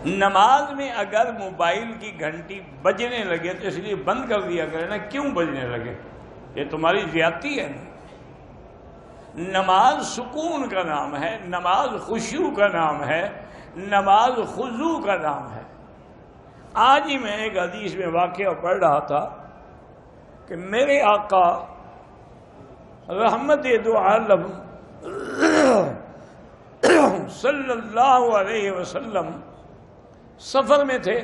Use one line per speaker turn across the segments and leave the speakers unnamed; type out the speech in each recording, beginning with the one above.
نماز میں اگر موبائل کی گھنٹی بجنے لگے تو اس لیے بند کر دیا کرے نا، کیوں بجنے لگے؟ یہ تمہاری زیادتی ہے نا۔ نماز سکون کا نام ہے، نماز خشوع کا نام ہے، نماز خضوع کا نام ہے۔ آج ہی میں ایک حدیث میں واقعہ پڑھ رہا تھا کہ میرے آقا رحمت دو عالم صلی اللہ علیہ وسلم سفر میں تھے،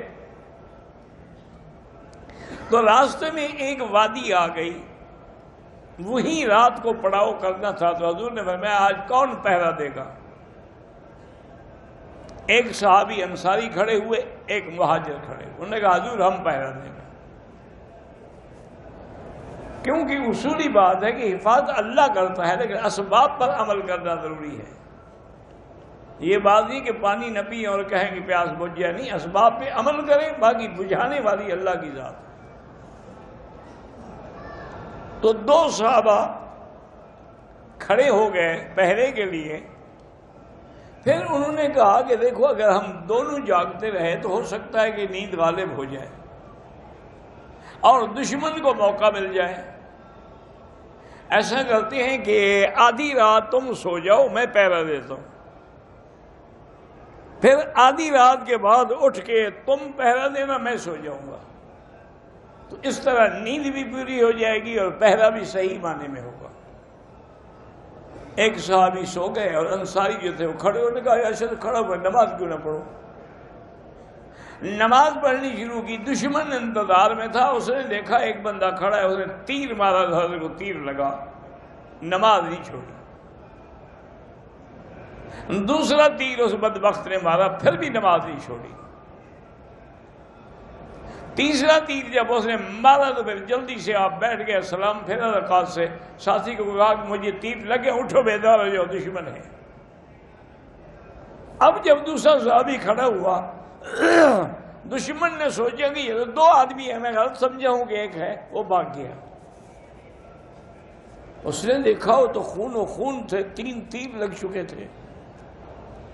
تو راستے میں ایک وادی آ گئی، وہیں رات کو پڑاؤ کرنا تھا۔ تو حضور نے فرمایا آج کون پہرا دے گا؟ ایک صحابی انصاری کھڑے ہوئے، ایک مہاجر کھڑے ہوئے، انہوں نے کہا حضور ہم پہرا دیں گے، کیونکہ اصولی بات ہے کہ حفاظت اللہ کرتا ہے، لیکن اسباب پر عمل کرنا ضروری ہے۔ یہ بات نہیں کہ پانی نہ پئیں اور کہیں کہ پیاس بجھ جائے، نہیں، اسباب پہ عمل کریں، باقی بجھانے والی اللہ کی ذات۔ تو دو صحابہ کھڑے ہو گئے پہرے کے لیے، پھر انہوں نے کہا کہ دیکھو اگر ہم دونوں جاگتے رہے تو ہو سکتا ہے کہ نیند غالب ہو جائے اور دشمن کو موقع مل جائے۔ ایسا کرتے ہیں کہ آدھی رات تم سو جاؤ، میں پہرا دیتا ہوں، پھر آدھی رات کے بعد اٹھ کے تم پہرا دینا، میں سو جاؤں گا، تو اس طرح نیند بھی پوری ہو جائے گی اور پہرا بھی صحیح معنی میں ہوگا۔ ایک صحابی سو گئے اور انصاری جو تھے وہ کھڑے، انہوں نے کہا یا شد کھڑا ہوا نماز کیوں نہ پڑھو؟ نماز پڑھنی شروع کی، دشمن انتظار میں تھا، اس نے دیکھا ایک بندہ کھڑا ہے، اس نے تیر مارا، حضرت کو تیر لگا، نماز نہیں چھوڑی۔ دوسرا تیر اس بدبخت نے مارا، پھر بھی نماز نہیں چھوڑی۔ تیسرا تیر جب اس نے مارا تو پھر جلدی سے آپ بیٹھ گئے، سلام پھیرا رکعت سے، ساتھی کو کہا کہ مجھے تیر لگے، اٹھو بیدار ہو جاؤ، دشمن ہے۔ اب جب دوسرا صحابی کھڑا ہوا، دشمن نے سوچا کہ یہ تو دو آدمی ہیں، میں غلط سمجھا ہوں کہ ایک ہے، وہ بھاگ گیا۔ اس نے دیکھا وہ تو خون و خون تھے، 3 تیر لگ چکے تھے۔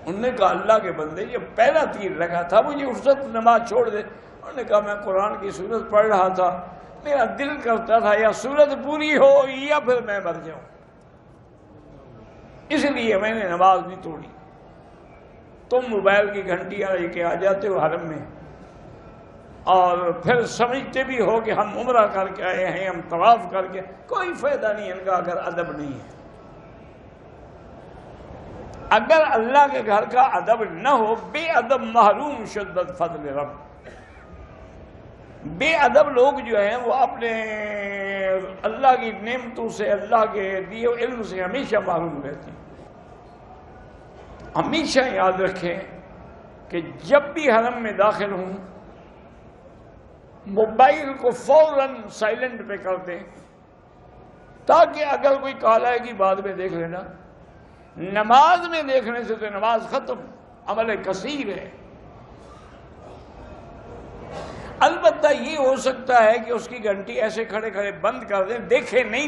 انہوں نے کہا اللہ کے بندے یہ پہلا تیر لگا تھا، مجھے اس وقت نماز چھوڑ دے۔ انہوں نے کہا میں قرآن کی سورت پڑھ رہا تھا، میرا دل کرتا تھا یا سورت پوری ہو یا پھر میں مر جاؤں، اس لیے میں نے نماز نہیں توڑی۔ تم موبائل کی گھنٹیاں لے کے آ جاتے ہو حرم میں اور پھر سمجھتے بھی ہو کہ ہم عمرہ کر کے آئے ہیں، ہم طواف کر کے، کوئی فائدہ نہیں ان کا اگر ادب نہیں ہے۔ اگر اللہ کے گھر کا ادب نہ ہو، بے ادب محروم شدت فضل رب۔ بے ادب لوگ جو ہیں وہ اپنے اللہ کی نعمتوں سے، اللہ کے دیے علم سے ہمیشہ محروم رہتے ہیں۔ ہمیشہ یاد رکھیں کہ جب بھی حرم میں داخل ہوں، موبائل کو فوراً سائلنٹ پہ کر دیں، تاکہ اگر کوئی کال آئے گی بعد میں دیکھ لینا۔ نماز میں دیکھنے سے تو نماز ختم، عمل کثیر ہے۔ البتہ یہ ہو سکتا ہے کہ اس کی گھنٹی ایسے کھڑے کھڑے بند کر دیں، دیکھے نہیں،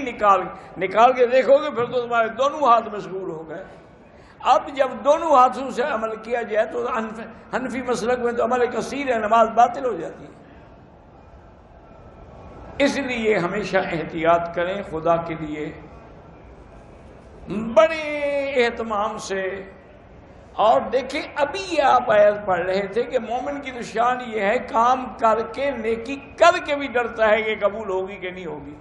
نکال کے دیکھو گے، پھر تو تمہارے دونوں ہاتھ مشغول ہو گئے۔ اب جب دونوں ہاتھوں سے عمل کیا جائے تو حنفی مسلک میں تو عمل کثیر ہے، نماز باطل ہو جاتی ہے۔ اس لیے ہمیشہ احتیاط کریں، خدا کے لیے بڑے اہتمام سے۔ اور دیکھیں ابھی یہ آپ آیت پڑھ رہے تھے کہ مومن کی نشان یہ ہے کام کر کے، نیکی کر کے بھی ڈرتا ہے کہ قبول ہوگی کہ نہیں ہوگی۔